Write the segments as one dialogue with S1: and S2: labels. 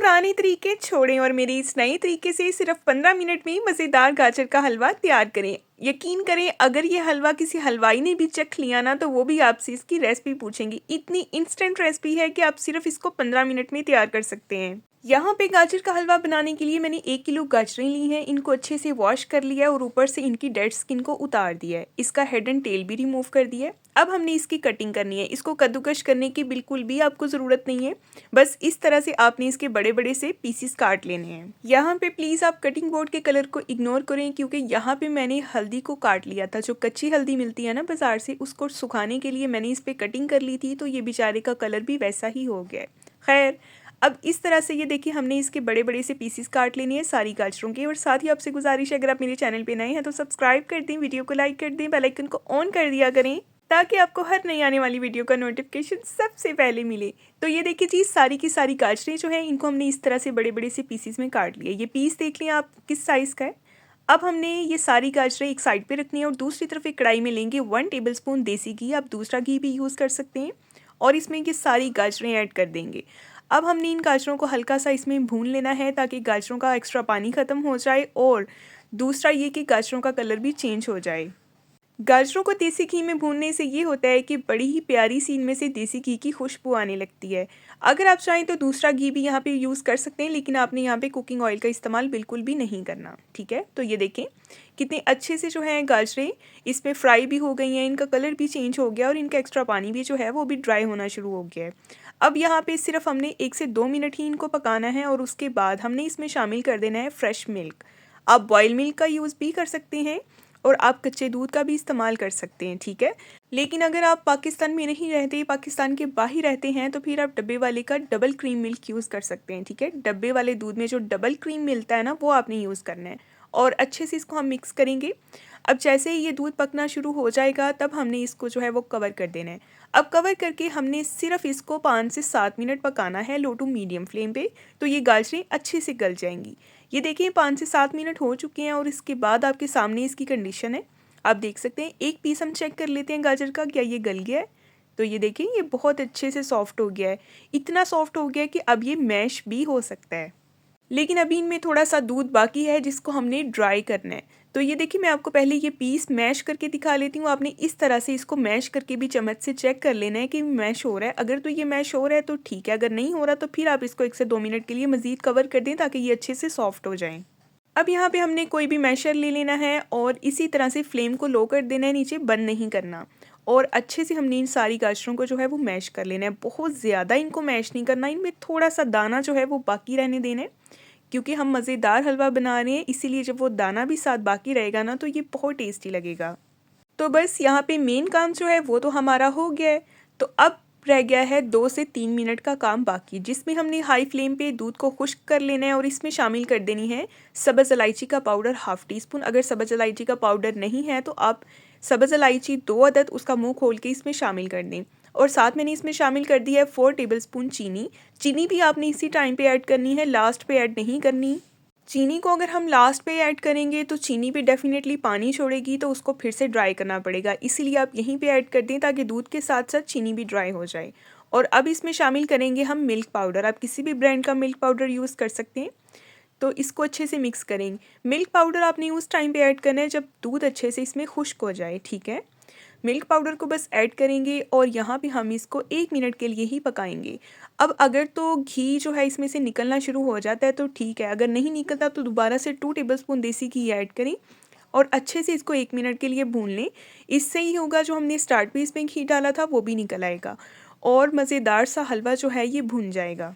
S1: पुराने तरीके छोड़ें और मेरे इस नए तरीके से सिर्फ 15 मिनट में मज़ेदार गाजर का हलवा तैयार करें। यकीन करें, अगर ये हलवा किसी हलवाई ने भी चख लिया ना तो वो भी आपसे इसकी रेसिपी पूछेंगी। इतनी इंस्टेंट रेसिपी है कि आप सिर्फ इसको 15 मिनट में तैयार कर सकते हैं। यहाँ पे गाजर का हलवा बनाने के लिए मैंने 1 किलो गाजरें ली हैं। इनको अच्छे से वॉश कर लिया है और ऊपर से इनकी डेड स्किन को उतार दिया है। इसका हेड एंड टेल भी रिमूव कर दिया है। अब हमने इसकी कटिंग करनी है। इसको कद्दूकश करने की बिल्कुल भी आपको ज़रूरत नहीं है। बस इस तरह से आपने इसके बड़े बड़े से पीसीस काट लेने हैं। यहाँ पे प्लीज़ आप कटिंग बोर्ड के कलर को इग्नोर करें, क्योंकि यहाँ पे मैंने हल्दी को काट लिया था। जो कच्ची हल्दी मिलती है ना बाज़ार से, उसको सुखाने के लिए मैंने इस पर कटिंग कर ली थी, तो ये बेचारे का कलर भी वैसा ही हो गया है। खैर, अब इस तरह से ये देखिए हमने इसके बड़े बड़े से पीसीस काट लेने हैं सारी गाजरों के। और साथ ही आपसे गुजारिश है, अगर आप मेरे चैनल पे नए हैं तो सब्सक्राइब कर दें, वीडियो को लाइक कर दें, बेल आइकन को ऑन कर दिया करें ताकि आपको हर नई आने वाली वीडियो का नोटिफिकेशन सबसे पहले मिले। तो ये देखिए जी, सारी की सारी गाजरें जो हैं इनको हमने इस तरह से बड़े बड़े से पीसीस में काट लिया। ये पीस देख लें आप किस साइज़ का है। अब हमने ये सारी गाजरें एक साइड पे रखनी है और दूसरी तरफ एक कढ़ाई में लेंगे 1 टेबलस्पून देसी घी। आप दूसरा घी भी यूज़ कर सकते हैं और इसमें ये सारी गाजरें ऐड कर देंगे। अब हमने इन गाजरों को हल्का सा इसमें भून लेना है ताकि गाजरों का एक्स्ट्रा पानी ख़त्म हो जाए और दूसरा ये कि गाजरों का कलर भी चेंज हो जाए। गाजरों को देसी घी में भूनने से ये होता है कि बड़ी ही प्यारी सी इनमें से देसी घी की खुशबू आने लगती है। अगर आप चाहें तो दूसरा घी भी यहाँ पे यूज़ कर सकते हैं, लेकिन आपने यहाँ पे कुकिंग ऑयल का इस्तेमाल बिल्कुल भी नहीं करना, ठीक है। तो ये देखें कितने अच्छे से जो है गाजरें इसमें फ्राई भी हो गई हैं, इनका कलर भी चेंज हो गया और इनका एक्स्ट्रा पानी भी जो है वो भी ड्राई होना शुरू हो गया है। अब यहाँ पे सिर्फ हमने 1 से 2 मिनट ही इनको पकाना है और उसके बाद हमने इसमें शामिल कर देना है फ्रेश मिल्क। आप बॉयल मिल्क का यूज़ भी कर सकते हैं और आप कच्चे दूध का भी इस्तेमाल कर सकते हैं, ठीक है। लेकिन अगर आप पाकिस्तान में नहीं रहते, पाकिस्तान के बाहर रहते हैं, तो फिर आप डब्बे वाले का डबल क्रीम मिल्क यूज़ कर सकते हैं, ठीक है। डब्बे वाले दूध में जो डबल क्रीम मिलता है ना, वो आपने यूज़ करना है और अच्छे से इसको हम मिक्स करेंगे। अब जैसे ही ये दूध पकना शुरू हो जाएगा तब हमने इसको जो है वो कवर कर देना है। अब कवर करके हमने सिर्फ इसको 5 से 7 मिनट पकाना है लो टू मीडियम फ्लेम पे, तो ये गाजरें अच्छे से गल जाएंगी। ये देखिए 5 से 7 मिनट हो चुके हैं और इसके बाद आपके सामने इसकी कंडीशन है। आप देख सकते हैं, एक पीस हम चेक कर लेते हैं गाजर का, क्या ये गल गया है। तो ये देखिए ये बहुत अच्छे से सॉफ्ट हो गया है, इतना सॉफ्ट हो गया है कि अब ये मैश भी हो सकता है। लेकिन अभी इनमें थोड़ा सा दूध बाकी है जिसको हमने ड्राई करना है। तो ये देखिए मैं आपको पहले ये पीस मैश करके दिखा लेती हूँ। आपने इस तरह से इसको मैश करके भी चम्मच से चेक कर लेना है कि मैश हो रहा है। अगर तो ये मैश हो रहा है तो ठीक है, अगर नहीं हो रहा तो फिर आप इसको 1 से 2 मिनट के लिए मज़ीद कवर कर दें ताकि ये अच्छे से सॉफ्ट हो जाएँ। अब यहाँ पे हमने कोई भी मैशर ले लेना है और इसी तरह से फ्लेम को लो कर देना है, नीचे बंद नहीं करना। और अच्छे से हमने इन सारी गाजरों को जो है वो मैश कर लेना है। बहुत ज़्यादा इनको मैश नहीं करना, इनमें थोड़ा सा दाना जो है वो बाकी रहने देना है, क्योंकि हम मज़ेदार हलवा बना रहे हैं, इसीलिए जब वो दाना भी साथ बाकी रहेगा ना तो ये बहुत टेस्टी लगेगा। तो बस यहाँ पे मेन काम जो है वो तो हमारा हो गया है। तो अब रह गया है 2 से 3 मिनट का काम बाकी, जिसमें हमने हाई फ्लेम पे दूध को खुश्क कर लेना है और इसमें शामिल कर देनी है सब्ज़ इलायची का पाउडर ½ टीस्पून। अगर सब्ज़ इलायची का पाउडर नहीं है तो आप सब्ज़ इलायची 2 अदद उसका मुंह खोल के इसमें शामिल कर दें। और साथ मैंने इसमें शामिल कर दी है 4 टेबलस्पून चीनी। चीनी भी आपने इसी टाइम पे ऐड करनी है, लास्ट पे ऐड नहीं करनी। चीनी को अगर हम लास्ट पे ऐड करेंगे तो चीनी भी डेफिनेटली पानी छोड़ेगी, तो उसको फिर से ड्राई करना पड़ेगा, इसीलिए आप यहीं पे ऐड कर दें ताकि दूध के साथ साथ चीनी भी ड्राई हो जाए। और अब इसमें शामिल करेंगे हम मिल्क पाउडर। आप किसी भी ब्रांड का मिल्क पाउडर यूज़ कर सकते हैं। तो इसको अच्छे से मिक्स करेंगे। मिल्क पाउडर आपने उस टाइम पे ऐड करना है जब दूध अच्छे से इसमें खुश्क हो जाए, ठीक है। मिल्क पाउडर को बस ऐड करेंगे और यहाँ पे हम इसको 1 मिनट के लिए ही पकाएंगे। अब अगर तो घी जो है इसमें से निकलना शुरू हो जाता है तो ठीक है, अगर नहीं निकलता तो दोबारा से 2 टेबलस्पून देसी घी ऐड करें और अच्छे से इसको 1 मिनट के लिए भून लें। इससे ही होगा जो हमने स्टार्ट पे इसमें घी डाला था वो भी निकल आएगा और मज़ेदार सा हलवा जो है ये भुन जाएगा।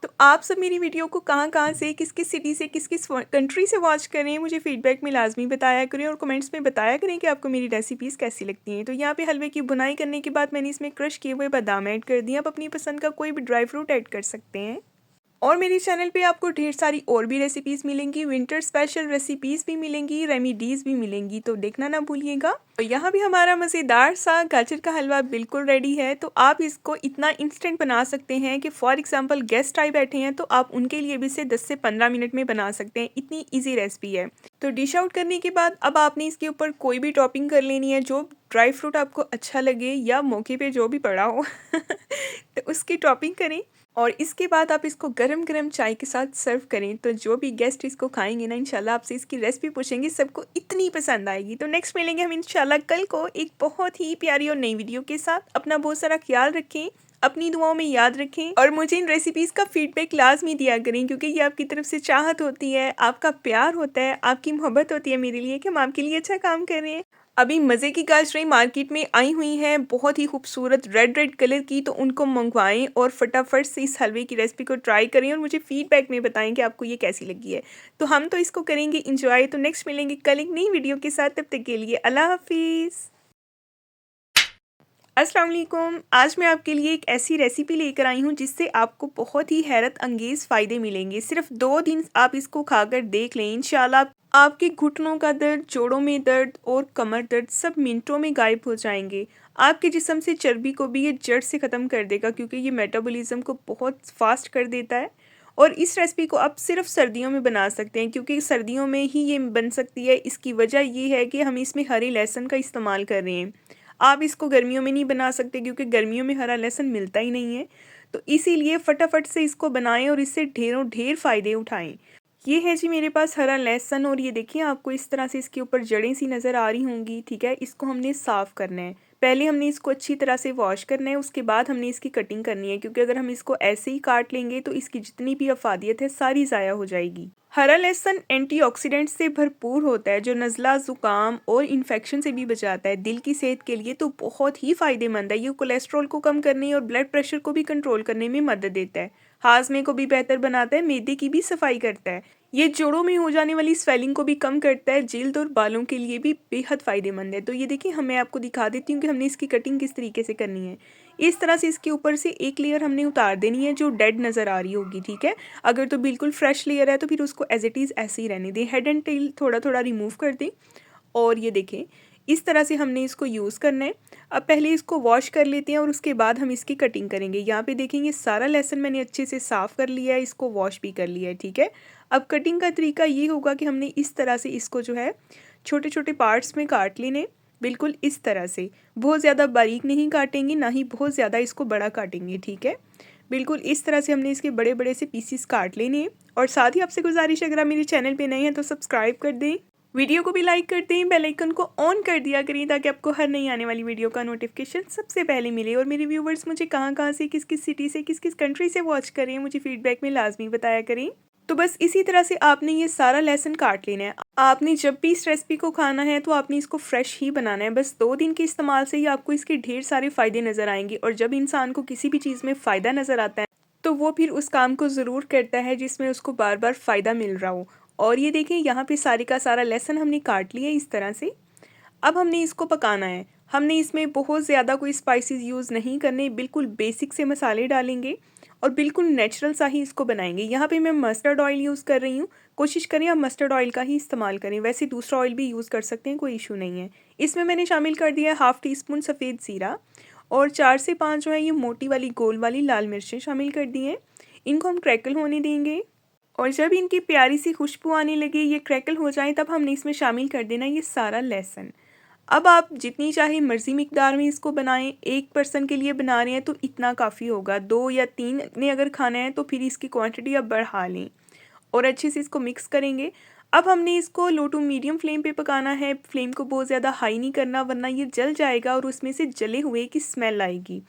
S1: तो आप सब मेरी वीडियो को कहाँ से, किस किस सिटी से, किस किस कंट्री से वॉच कर रहे हैं, मुझे फीडबैक में लाजमी बताया करें और कमेंट्स में बताया करें कि आपको मेरी रेसिपीज़ कैसी लगती हैं। तो यहाँ पे हलवे की बुनाई करने के बाद मैंने इसमें क्रश किए हुए बादाम ऐड कर दिए। आप अपनी पसंद का कोई भी ड्राई फ्रूट ऐड कर सकते हैं। और मेरे चैनल पे आपको ढेर सारी और भी रेसिपीज़ मिलेंगी, विंटर स्पेशल रेसिपीज़ भी मिलेंगी, रेमेडीज़ भी मिलेंगी, तो देखना ना भूलिएगा। तो यहाँ भी हमारा मज़ेदार सा गाजर का हलवा बिल्कुल रेडी है। तो आप इसको इतना इंस्टेंट बना सकते हैं कि फॉर एग्जांपल गेस्ट आए बैठे हैं तो आप उनके लिए भी इसे 10 से 15 मिनट में बना सकते हैं, इतनी ईजी रेसिपी है। तो डिश आउट करने के बाद अब आपने इसके ऊपर कोई भी टॉपिंग कर लेनी है, जो ड्राई फ्रूट आपको अच्छा लगे या मौके पर जो भी पड़ा हो तो उसकी टॉपिंग करें। और इसके बाद आप इसको गरम-गरम चाय के साथ सर्व करें, तो जो भी गेस्ट इसको खाएँगे ना इंशाल्लाह आपसे इसकी रेसिपी पूछेंगे, सबको इतनी पसंद आएगी। तो नेक्स्ट मिलेंगे हम इंशाल्लाह कल को एक बहुत ही प्यारी और नई वीडियो के साथ। अपना बहुत सारा ख़्याल रखें, अपनी दुआओं में याद रखें और मुझे इन रेसिपीज़ का फीडबैक लाज़मी दिया करें, क्योंकि ये आपकी तरफ से चाहत होती है, आपका प्यार होता है, आपकी मोहब्बत होती है मेरे लिए कि हम आपके लिए अच्छा काम कर रहे हैं। अभी मज़े की गाजरें मार्केट में आई हुई हैं, बहुत ही खूबसूरत रेड रेड कलर की, तो उनको मंगवाएं और फटाफट से इस हलवे की रेसिपी को ट्राई करें और मुझे फीडबैक में बताएं कि आपको ये कैसी लगी है। तो हम तो इसको करेंगे इंजॉय। तो नेक्स्ट मिलेंगे कल एक नई वीडियो के साथ, तब तक के लिए अल्लाह हाफिज़। अस्सलाम वालेकुम। आज मैं आपके लिए एक ऐसी रेसिपी लेकर आई हूँ जिससे आपको बहुत ही हैरत अंगेज़ फ़ायदे मिलेंगे। सिर्फ 2 दिन आप इसको खाकर देख लें, इंशाल्लाह आपके घुटनों का दर्द, जोड़ों में दर्द और कमर दर्द सब मिनटों में गायब हो जाएंगे। आपके जिस्म से चर्बी को भी ये जड़ से ख़त्म कर देगा, क्योंकि ये मेटाबॉलिज्म को बहुत फास्ट कर देता है। और इस रेसिपी को आप सिर्फ सर्दियों में बना सकते हैं, क्योंकि सर्दियों में ही ये बन सकती है। इसकी वजह ये है कि हम इसमें हरे लहसुन का इस्तेमाल कर रहे हैं। आप इसको गर्मियों में नहीं बना सकते, क्योंकि गर्मियों में हरा लहसुन मिलता ही नहीं है। तो इसीलिए फटाफट से इसको बनाएं और इससे ढेरों ढेर फ़ायदे उठाएं। ये है जी मेरे पास हरा लहसुन, और ये देखिए आपको इस तरह से इसके ऊपर जड़ें सी नज़र आ रही होंगी। ठीक है, इसको हमने साफ़ करना है। पहले हमने इसको अच्छी तरह से वॉश करना है, उसके बाद हमने इसकी कटिंग करनी है, क्योंकि अगर हम इसको ऐसे ही काट लेंगे तो इसकी जितनी भी अफादियत है सारी ज़ाया हो जाएगी। हरा लहसुन एंटीऑक्सीडेंट से भरपूर होता है, जो नज़ला, ज़ुकाम और इन्फेक्शन से भी बचाता है। दिल की सेहत के लिए तो बहुत ही फ़ायदेमंद है। ये कोलेस्ट्रॉल को कम करने और ब्लड प्रेशर को भी कंट्रोल करने में मदद देता है। हाजमे को भी बेहतर बनाता है, मैदे की भी सफाई करता है। ये जोड़ों में हो जाने वाली स्वेलिंग को भी कम करता है। जल्द और बालों के लिए भी बेहद फ़ायदेमंद है। तो ये देखिए, मैं आपको दिखा देती हूँ कि हमने इसकी कटिंग किस तरीके से करनी है। इस तरह से इसके ऊपर से एक लेयर हमने उतार देनी है जो डेड नज़र आ रही होगी। ठीक है, अगर तो बिल्कुल फ्रेश लेयर है तो फिर उसको एज इट इज़ ऐसे ही रहने दें। हेड एंड टेल थोड़ा थोड़ा रिमूव कर दें। और ये देखें, इस तरह से हमने इसको यूज़ करना है। अब पहले इसको वॉश कर लेते हैं और उसके बाद हम इसकी कटिंग करेंगे। यहाँ पे देखेंगे सारा लहसुन मैंने अच्छे से साफ़ कर लिया है, इसको वॉश भी कर लिया है। ठीक है, अब कटिंग का तरीका ये होगा कि हमने इस तरह से इसको जो है छोटे छोटे पार्ट्स में काट लेने, बिल्कुल इस तरह से। बहुत ज़्यादा बारीक नहीं काटेंगे, ना ही बहुत ज़्यादा इसको बड़ा काटेंगे। ठीक है, बिल्कुल इस तरह से हमने इसके बड़े बड़े से पीसीस काट लेने हैं। और साथ ही आपसे गुजारिश है, अगर आप मेरे चैनल पे नए हैं तो सब्सक्राइब कर दें, वीडियो को भी लाइक कर दें, बेल आइकन को ऑन कर दिया करें, ताकि आपको हर नई आने वाली वीडियो का नोटिफिकेशन सबसे पहले मिले। और मेरे व्यूवर्स मुझे कहाँ कहाँ से, किस किस सिटी से, किस किस कंट्री से वॉच करें, मुझे फीडबैक में लाजमी बताया करें। तो बस इसी तरह से आपने ये सारा लहसुन काट लेना है। आपने जब भी इस रेसिपी को खाना है तो आपने इसको फ्रेश ही बनाना है। बस 2 दिन के इस्तेमाल से ही आपको इसके ढेर सारे फ़ायदे नज़र आएंगे। और जब इंसान को किसी भी चीज़ में फ़ायदा नज़र आता है तो वो फिर उस काम को ज़रूर करता है जिसमें उसको बार बार फ़ायदा मिल रहा हो। और ये देखें, यहाँ पे सारे का सारा लहसुन हमने काट लिया इस तरह से। अब हमने इसको पकाना है। हमने इसमें बहुत ज़्यादा कोई स्पाइसेस यूज़ नहीं करने, बिल्कुल बेसिक से मसाले डालेंगे और बिल्कुल नेचुरल सा ही इसको बनाएंगे। यहाँ पे मैं मस्टर्ड ऑयल यूज़ कर रही हूँ। कोशिश करें आप मस्टर्ड ऑयल का ही इस्तेमाल करें, वैसे दूसरा ऑयल भी यूज़ कर सकते हैं, कोई इशू नहीं है। इसमें मैंने शामिल कर दिया है ½ टीस्पून सफ़ेद ज़ीरा और 4 से 5 जो है ये मोटी वाली गोल वाली लाल मिर्चें शामिल कर दी हैं। इनको हम क्रैकल होने देंगे और जब इनकी प्यारी सी खुशबू आने लगे, ये क्रैकल हो जाए, तब हमने इसमें शामिल कर देना ये सारा लहसुन। अब आप जितनी चाहे मर्ज़ी मिकदार में इसको बनाएं। 1 पर्सन के लिए बना रहे हैं तो इतना काफ़ी होगा। 2 या 3 ने अगर खाना है तो फिर इसकी क्वांटिटी आप बढ़ा लें और अच्छे से इसको मिक्स करेंगे। अब हमने इसको लो टू मीडियम फ्लेम पे पकाना है। फ्लेम को बहुत ज़्यादा हाई नहीं करना, वरना ये जल जाएगा और उसमें से जले हुए की स्मेल आएगी।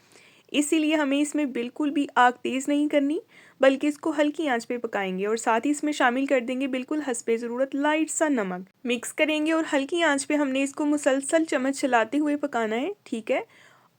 S1: इसीलिए हमें इसमें बिल्कुल भी आग तेज़ नहीं करनी, बल्कि इसको हल्की आंच पे पकाएंगे। और साथ ही इसमें शामिल कर देंगे बिल्कुल हस्बे ज़रूरत लाइट सा नमक। मिक्स करेंगे और हल्की आंच पे हमने इसको मुसलसल चम्मच चलाते हुए पकाना है। ठीक है,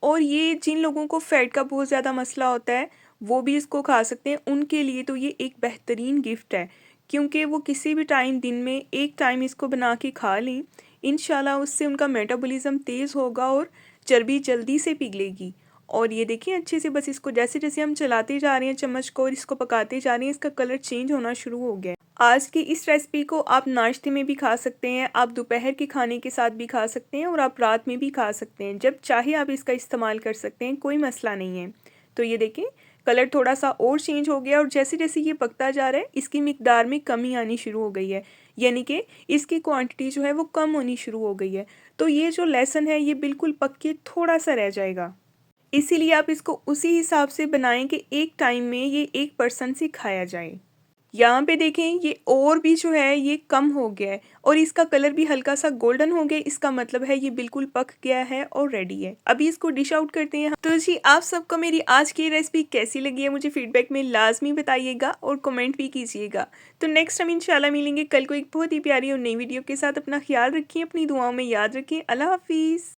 S1: और ये जिन लोगों को फ़ैट का बहुत ज़्यादा मसला होता है वो भी इसको खा सकते हैं। उनके लिए तो ये एक बेहतरीन गिफ्ट है, क्योंकि वो किसी भी टाइम दिन में एक टाइम इसको बना के खा लें, इंशाल्लाह उससे उनका मेटाबॉलिज्म तेज़ होगा और चर्बी जल्दी से पिघलेगी। और ये देखिए, अच्छे से बस इसको जैसे जैसे हम चलाते जा रहे हैं चम्मच को और इसको पकाते जा रहे हैं, इसका कलर चेंज होना शुरू हो गया है। आज की इस रेसिपी को आप नाश्ते में भी खा सकते हैं, आप दोपहर के खाने के साथ भी खा सकते हैं और आप रात में भी खा सकते हैं। जब चाहे आप इसका इस्तेमाल कर सकते हैं, कोई मसला नहीं है। तो ये देखें, कलर थोड़ा सा और चेंज हो गया और जैसे जैसे ये पकता जा रहा है इसकी मिकदार में कमी आनी शुरू हो गई है, यानी कि इसकी क्वांटिटी जो है वो कम होनी शुरू हो गई है। तो ये जो लहसुन है ये बिल्कुल पक के थोड़ा सा रह जाएगा। इसीलिए आप इसको उसी हिसाब से बनाएं कि एक टाइम में ये एक पर्सन से खाया जाए। यहाँ पे देखें ये और भी जो है ये कम हो गया है और इसका कलर भी हल्का सा गोल्डन हो गया, इसका मतलब है ये बिल्कुल पक गया है और रेडी है। अभी इसको डिश आउट करते हैं। तो जी आप सबको मेरी आज की रेसिपी कैसी लगी है मुझे फीडबैक में लाजमी बताइएगा और कमेंट भी कीजिएगा। तो नेक्स्ट हम इंशाल्लाह मिलेंगे कल को एक बहुत ही प्यारी और नई वीडियो के साथ। अपना ख्याल रखिए, अपनी दुआओं में याद रखें। अल्लाह हाफिज़।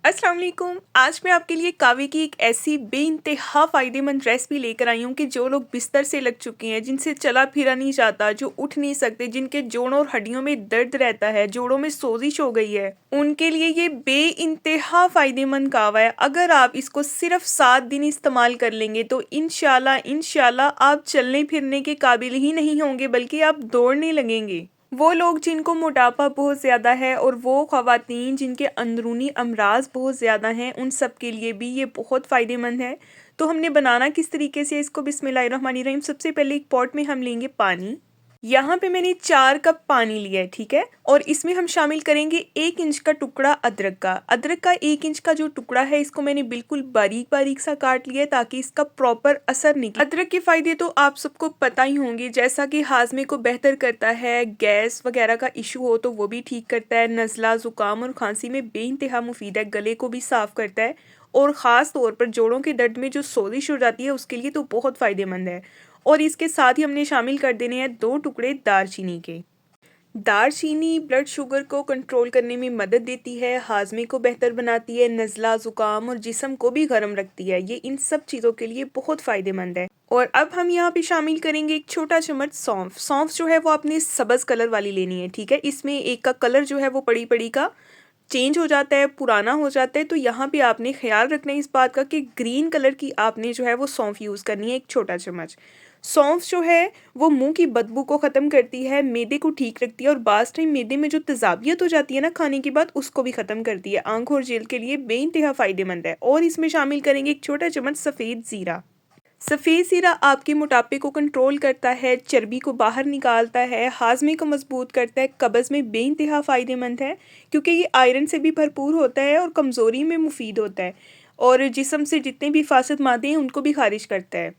S1: अस्सलाम वालेकुम। आज मैं आपके लिए कावे की एक ऐसी बेइंतहा फ़ायदेमंद रेसिपी लेकर आई हूँ कि जो लोग बिस्तर से लग चुके हैं, जिनसे चला फिरा नहीं जाता, जो उठ नहीं सकते, जिनके जोड़ों और हड्डियों में दर्द रहता है, जोड़ों में सोजिश हो गई है, उनके लिए ये बेइंतहा फ़ायदेमंद कावा है। अगर आप इसको सिर्फ 7 दिन इस्तेमाल कर लेंगे तो इंशाल्लाह आप चलने फिरने के काबिल ही नहीं होंगे, बल्कि आप दौड़ने लगेंगे। वो लोग जिनको मोटापा बहुत ज़्यादा है और वो ख़वातीन जिनके अंदरूनी अमराज बहुत ज़्यादा हैं, उन सब के लिए भी ये बहुत फ़ायदेमंद है। तो हमने बनाना किस तरीके से इसको, बिस्मिल्लाहिर्रहमानिर्रहीम। सबसे पहले एक पॉट में हम लेंगे पानी। यहाँ पे मैंने 4 कप पानी लिया है, ठीक है। और इसमें हम शामिल करेंगे 1 इंच का टुकड़ा अदरक का। अदरक का 1 इंच का जो टुकड़ा है इसको मैंने बिल्कुल बारीक बारीक सा काट लिया है ताकि इसका प्रॉपर असर निकले। अदरक के फायदे तो आप सबको पता ही होंगे, जैसा कि हाजमे को बेहतर करता है, गैस वगैरह का इशू हो तो वो भी ठीक करता है, नज़ला ज़ुकाम और खांसी में बेइंतहा मुफीद है, गले को भी साफ़ करता है और ख़ास तौर पर जोड़ों के दर्द में जो सोजिश हो जाती है उसके लिए तो बहुत फ़ायदेमंद है। और इसके साथ ही हमने शामिल कर देने हैं 2 टुकड़े दालचीनी के। दालचीनी ब्लड शुगर को कंट्रोल करने में मदद देती है, हाजमे को बेहतर बनाती है, नज़ला ज़ुकाम और जिस्म को भी गर्म रखती है। ये इन सब चीज़ों के लिए बहुत फ़ायदेमंद है। और अब हम यहाँ पे शामिल करेंगे 1 छोटा चम्मच सौंफ। सौंफ जो है वो आपने सब्ज़ कलर वाली लेनी है, ठीक है। इसमें एक का कलर जो है वो पड़ी पड़ी का चेंज हो जाता है, पुराना हो जाता है, तो यहाँ पे आपने ख्याल रखना है इस बात का कि ग्रीन कलर की आपने जो है वो सौंफ यूज़ करनी है, 1 छोटा चम्मच। सौंफ जो है वो मुंह की बदबू को ख़त्म करती है, मैदे को ठीक रखती है और बाज़ टाइम मैदे में जो तेज़ाबियत हो जाती है ना खाने के बाद, उसको भी ख़त्म करती है। आँखों और जेल के लिए बेइंतहा फ़ायदेमंद है। और इसमें शामिल करेंगे 1 छोटा चम्मच सफ़ेद ज़ीरा। सफ़ेद ज़ीरा आपके मोटापे को कंट्रोल करता है, चर्बी को बाहर निकालता है, हाजमे को मजबूत करता है, कब्ज़ में बेइंतहा फ़ायदेमंद है क्योंकि ये आयरन से भी भरपूर होता है और कमज़ोरी में मुफीद होता है और जिस्म से जितने भी फासिद मादे हैं उनको भी खारिज करता है।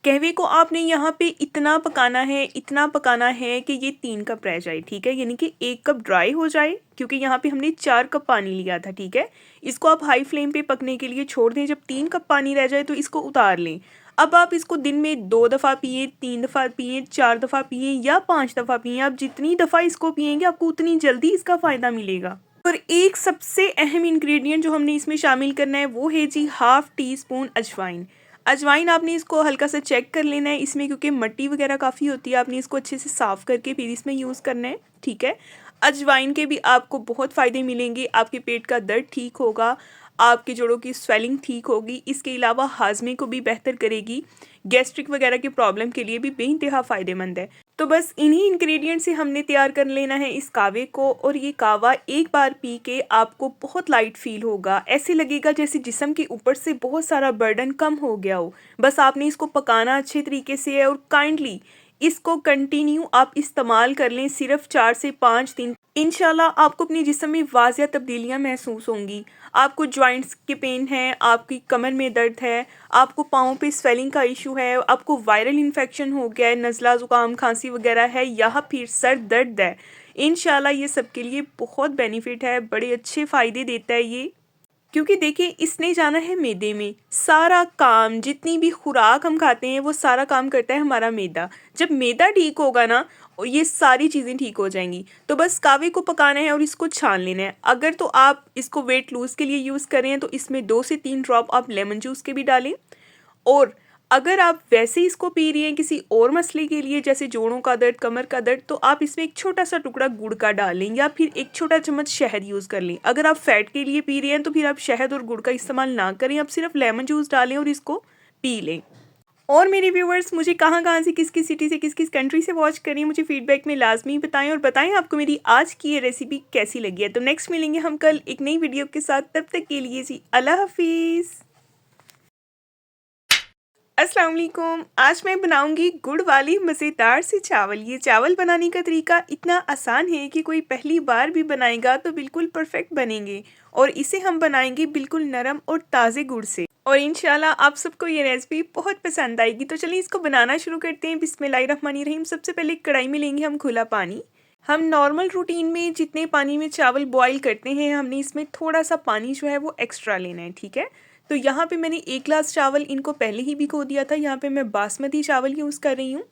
S1: कहवे को आपने यहाँ पे इतना पकाना है कि ये 3 कप रह जाए, ठीक है। यानी कि 1 कप ड्राई हो जाए क्योंकि यहाँ पे हमने 4 कप पानी लिया था, ठीक है। इसको आप हाई फ्लेम पे पकने के लिए छोड़ दें। जब 3 कप पानी रह जाए तो इसको उतार लें। अब आप इसको दिन में 2 दफ़ा पिए, 3 दफ़ा पिए, 4 दफ़ा पिए या 5 दफ़ा पिए। आप जितनी दफ़ा इसको पिएंगे आपको उतनी जल्दी इसका फ़ायदा मिलेगा। और एक सबसे अहम इंग्रेडिएंट जो हमने इसमें शामिल करना है वो है जी 1/2 टी स्पून अजवाइन। अजवाइन आपने इसको हल्का सा चेक कर लेना है इसमें, क्योंकि मिट्टी वगैरह काफ़ी होती है। आपने इसको अच्छे से साफ़ करके फिर इसमें यूज़ करना है, ठीक है। अजवाइन के भी आपको बहुत फ़ायदे मिलेंगे। आपके पेट का दर्द ठीक होगा, आपके जोड़ों की स्वेलिंग ठीक होगी, इसके अलावा हाजमे को भी बेहतर करेगी, गैस्ट्रिक वगैरह की प्रॉब्लम के लिए भी बेइंतहा फ़ायदेमंद है। तो बस इन्हीं इंग्रेडिएंट से हमने तैयार कर लेना है इस कावे को और ये कावा एक बार पी के आपको बहुत लाइट फील होगा। ऐसे लगेगा जैसे जिस्म के ऊपर से बहुत सारा बर्डन कम हो गया हो। बस आपने इसको पकाना अच्छे तरीके से है और काइंडली इसको कंटिन्यू आप इस्तेमाल कर लें सिर्फ 4 से 5 दिन। इंशाल्लाह आपको अपने जिस्म में वाज़िया तब्दीलियाँ महसूस होंगी। आपको जॉइंट्स के पेन है, आपकी कमर में दर्द है, आपको पाँव पे स्वेलिंग का इशू है, आपको वायरल इन्फेक्शन हो गया है, नज़ला ज़ुकाम खांसी वगैरह है या फिर सर दर्द है, इंशाल्लाह ये सब के लिए बहुत बेनिफिट है, बड़े अच्छे फ़ायदे देता है ये। क्योंकि देखिए इसने जाना है मैदे में। सारा काम, जितनी भी खुराक हम खाते हैं वो सारा काम करता है हमारा मैदा। जब मैदा ठीक होगा ना ये सारी चीज़ें ठीक हो जाएंगी। तो बस कावे को पकाना है और इसको छान लेना है। अगर तो आप इसको वेट लूज़ के लिए यूज़ करें तो इसमें 2 से 3 ड्रॉप आप लेमन जूस के भी डालें। और अगर आप वैसे इसको पी रही हैं किसी और मसले के लिए, जैसे जोड़ों का दर्द, कमर का दर्द, तो आप इसमें 1 छोटा सा टुकड़ा गुड़ का डाल लें या फिर 1 छोटा चम्मच शहद यूज़ कर लें। अगर आप फैट के लिए पी रहे हैं तो फिर आप शहद और गुड़ का इस्तेमाल ना करें, आप सिर्फ लेमन जूस डालें और इसको पी लें। और मेरे व्यूवर्स मुझे कहाँ से, किस सिटी से, किस कंट्री से वॉच करें, मुझे फीडबैक में लाजमी बताएं और बताएं आपको मेरी आज की ये रेसिपी कैसी लगी है। तो नेक्स्ट मिलेंगे हम कल एक नई वीडियो के साथ। तब तक के लिए जी अल्लाह हाफिज़। अस्सलाम वालेकुम। आज मैं बनाऊंगी गुड़ वाली मज़ेदार सी चावल। ये चावल बनाने का तरीका इतना आसान है कि कोई पहली बार भी बनाएगा तो बिल्कुल परफेक्ट बनेंगे। और इसे हम बनाएंगे बिल्कुल नरम और ताज़े गुड़ से। और इंशाल्लाह आप सबको ये रेसिपी बहुत पसंद आएगी। तो चलिए इसको बनाना शुरू करते हैं। बिस्मिल्लाहिर्रहमानिर्रहीम। सबसे पहले कढ़ाई में लेंगे हम खुला पानी। हम नॉर्मल रूटीन में जितने पानी में चावल बॉईल करते हैं, हमने इसमें थोड़ा सा पानी जो है वो एक्स्ट्रा लेना है, ठीक है। तो यहाँ पे मैंने 1 ग्लास चावल इनको पहले ही भिगो दिया था। यहाँ पे मैं बासमती चावल यूज़ कर रही हूँ।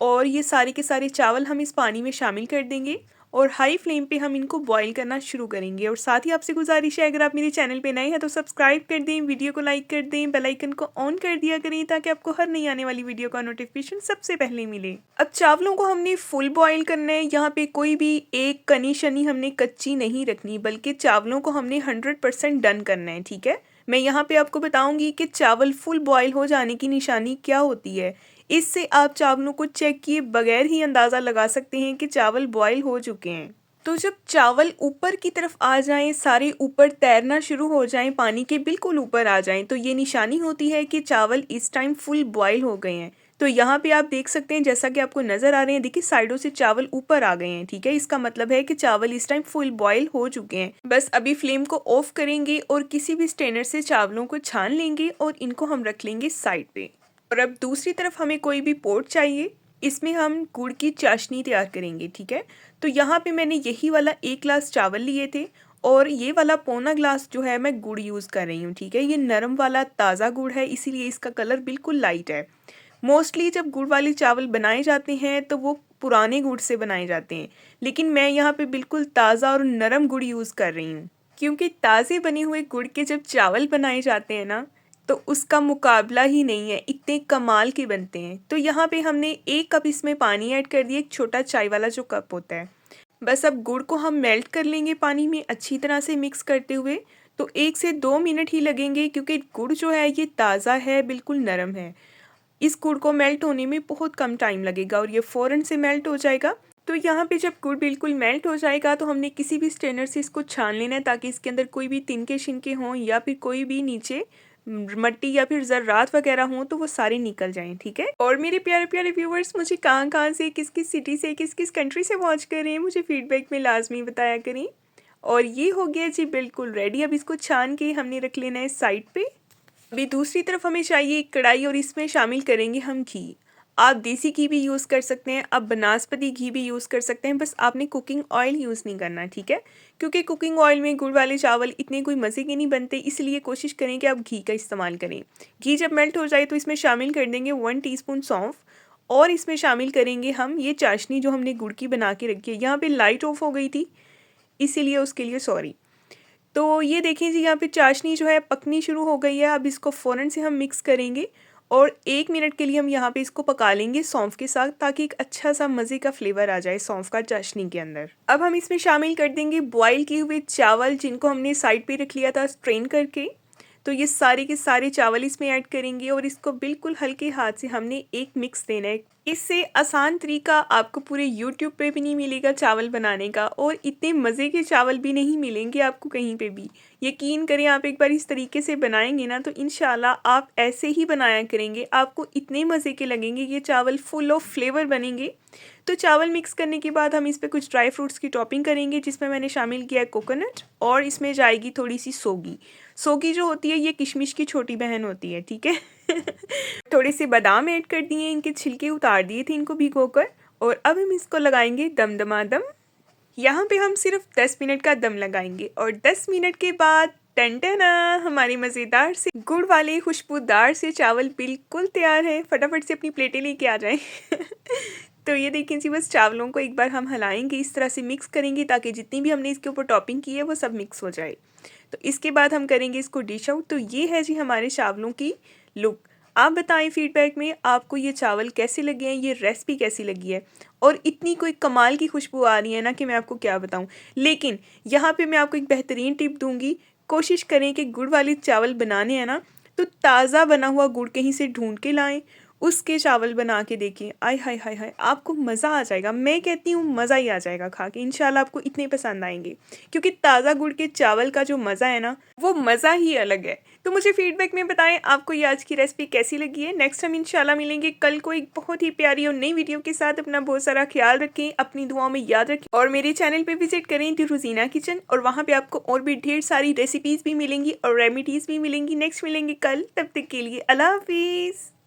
S1: और ये सारे के सारे चावल हम इस पानी में शामिल कर देंगे और हाई फ्लेम पे हम इनको बॉईल करना शुरू करेंगे। और साथ ही आपसे गुजारिश है, अगर आप मेरे चैनल पे नए हैं तो सब्सक्राइब कर दें, वीडियो को लाइक कर दें, बेल आइकन को ऑन कर दिया करें ताकि आपको हर नई आने वाली वीडियो का नोटिफिकेशन सबसे पहले मिले। अब चावलों को हमने फुल बॉईल करना है। यहाँ पे कोई भी एक कनी शनी हमने कच्ची नहीं रखनी, बल्कि चावलों को हमने 100% डन करना है, ठीक है। मैं यहाँ पे आपको बताऊंगी कि चावल फुल बॉईल हो जाने की निशानी क्या होती है। इससे आप चावलों को चेक किए बगैर ही अंदाज़ा लगा सकते हैं कि चावल बॉईल हो चुके हैं। तो जब चावल ऊपर की तरफ आ जाएं, सारे ऊपर तैरना शुरू हो जाएं, पानी के बिल्कुल ऊपर आ जाएं, तो ये निशानी होती है कि चावल इस टाइम फुल बॉईल हो गए हैं। तो यहाँ पे आप देख सकते हैं, जैसा कि आपको नज़र आ रहे हैं, देखिए साइडों से चावल ऊपर आ गए हैं, ठीक है। इसका मतलब है कि चावल इस टाइम फुल बॉईल हो चुके हैं। बस अभी फ्लेम को ऑफ करेंगे और किसी भी स्ट्रेनर से चावलों को छान लेंगे और इनको हम रख लेंगे साइड पे। और अब दूसरी तरफ हमें कोई भी पोट चाहिए। इसमें हम गुड़ की चाशनी तैयार करेंगे, ठीक है। तो यहाँ पे मैंने यही वाला 1 ग्लास चावल लिए थे और ये वाला पौना ग्लास जो है मैं गुड़ यूज़ कर रही हूँ, ठीक है। ये नरम वाला ताज़ा गुड़ है, इसीलिए इसका कलर बिल्कुल लाइट है। मोस्टली जब गुड़ वाले चावल बनाए जाते हैं तो वो पुराने गुड़ से बनाए जाते हैं, लेकिन मैं यहाँ पे बिल्कुल ताज़ा और नरम गुड़ यूज़ कर रही हूँ। क्योंकि ताज़े बने हुए गुड़ के जब चावल बनाए जाते हैं ना, तो उसका मुकाबला ही नहीं है, इतने कमाल के बनते हैं। तो यहाँ पे हमने 1 कप इसमें पानी ऐड कर दिया, एक छोटा चाय वाला जो कप होता है। बस अब गुड़ को हम मेल्ट कर लेंगे पानी में अच्छी तरह से मिक्स करते हुए। तो 1 से 2 मिनट ही लगेंगे, क्योंकि गुड़ जो है ये ताज़ा है, बिल्कुल नरम है। इस गुड़ को मेल्ट होने में बहुत कम टाइम लगेगा और ये फ़ौरन से मेल्ट हो जाएगा। तो यहाँ पे जब गुड़ बिल्कुल मेल्ट हो जाएगा तो हमने किसी भी स्ट्रेनर से इसको छान लेना है, ताकि इसके अंदर कोई भी तिनके शिनके हों या फिर कोई भी नीचे मट्टी या फिर ज़र्रात वगैरह हों तो वो सारे निकल जाएं, ठीक है। और मेरे प्यारे प्यारे व्यूवर्स, मुझे कहाँ कहाँ से, किस किस सिटी से, किस किस कंट्री से वॉच कर रहे हैं, मुझे फीडबैक में लाजमी बताया करें। और ये हो गया जी बिल्कुल रेडी। अब इसको छान के हमने रख लेना है साइड पे। अभी दूसरी तरफ हमें चाहिए एक कढ़ाई और इसमें शामिल करेंगे हम घी। आप देसी घी भी यूज़ कर सकते हैं, आप बनास्पति घी भी यूज़ कर सकते हैं, बस आपने कुकिंग ऑयल यूज़ नहीं करना, ठीक है। क्योंकि कुकिंग ऑयल में गुड़ वाले चावल इतने कोई मज़े के नहीं बनते, इसलिए कोशिश करें कि आप घी का इस्तेमाल करें। घी जब मेल्ट हो जाए तो इसमें शामिल कर देंगे 1 टीस्पून सौंफ और इसमें शामिल करेंगे हम ये चाशनी जो हमने गुड़ की बना के रखी है। यहाँ पर लाइट ऑफ हो गई थी, इसीलिए उसके लिए सॉरी। तो ये देखें जी, यहाँ पे चाशनी जो है पकनी शुरू हो गई है। अब इसको फ़ौरन से हम मिक्स करेंगे और 1 मिनट के लिए हम यहाँ पे इसको पका लेंगे सौंफ के साथ, ताकि एक अच्छा सा मज़े का फ्लेवर आ जाए सौंफ का चाशनी के अंदर। अब हम इसमें शामिल कर देंगे बॉईल किए हुए चावल, जिनको हमने साइड पे रख लिया था स्ट्रेन करके। तो ये सारे के सारे चावल इसमें ऐड करेंगे और इसको बिल्कुल हल्के हाथ से हमने एक मिक्स देना है। इससे आसान तरीका आपको पूरे यूट्यूब पे भी नहीं मिलेगा चावल बनाने का, और इतने मज़े के चावल भी नहीं मिलेंगे आपको कहीं पे भी। यकीन करें, आप एक बार इस तरीके से बनाएंगे ना तो इंशाल्लाह आप ऐसे ही बनाया करेंगे, आपको इतने मज़े के लगेंगे। ये चावल फुल ऑफ फ्लेवर बनेंगे। तो चावल मिक्स करने के बाद हम इस पर कुछ ड्राई फ्रूट्स की टॉपिंग करेंगे, जिसमें मैंने शामिल किया है कोकोनट, और इसमें जाएगी थोड़ी सी सोगी। सोगी जो होती है ये किशमिश की छोटी बहन होती है, ठीक है। थोड़े से बादाम ऐड कर दिए, इनके छिलके उतार दिए थे इनको भिगोकर। और अब हम इसको लगाएंगे दम। यहाँ पे हम सिर्फ 10 मिनट का दम लगाएंगे और 10 मिनट के बाद टन हमारे मज़ेदार से गुड़ वाले खुशबूदार से चावल बिल्कुल तैयार है। फटाफट से अपनी प्लेटें लेके आ जाएं। तो ये देखें जी, बस चावलों को एक बार हम हिलाएंगे, इस तरह से मिक्स करेंगे ताकि जितनी भी हमने इसके ऊपर टॉपिंग की है वो सब मिक्स हो जाए। तो इसके बाद हम करेंगे इसको डिश आउट। तो ये है जी हमारे चावलों की लुक। आप बताएं फीडबैक में आपको ये चावल कैसे लगे हैं, ये रेसिपी कैसी लगी है। और इतनी कोई कमाल की खुशबू आ रही है ना कि मैं आपको क्या बताऊं। लेकिन यहाँ पे मैं आपको एक बेहतरीन टिप दूंगी, कोशिश करें कि गुड़ वाले चावल बनाने हैं ना तो ताज़ा बना हुआ गुड़ कहीं से ढूंढ के लाएं उसके चावल बना के देखिए, आय हाय हाय हाय, आपको मज़ा आ जाएगा। मैं कहती हूँ मज़ा ही आ जाएगा खा के, इंशाल्लाह आपको इतने पसंद आएंगे, क्योंकि ताज़ा गुड़ के चावल का जो मज़ा है ना, वो मज़ा ही अलग है। तो मुझे फीडबैक में बताएं आपको ये आज की रेसिपी कैसी लगी है। नेक्स्ट हम इंशाल्लाह मिलेंगे कल को एक बहुत ही प्यारी और नई वीडियो के साथ। अपना बहुत सारा ख्याल रखें, अपनी दुआओं में याद रखें, और मेरे चैनल पे विजिट करें दी रोजीना किचन, और वहाँ पे आपको और भी ढेर सारी रेसिपीज़ भी मिलेंगी और रेमिडीज़ भी मिलेंगी। नेक्स्ट मिलेंगे कल, तब तक के लिए अल्लाह हाफिज़।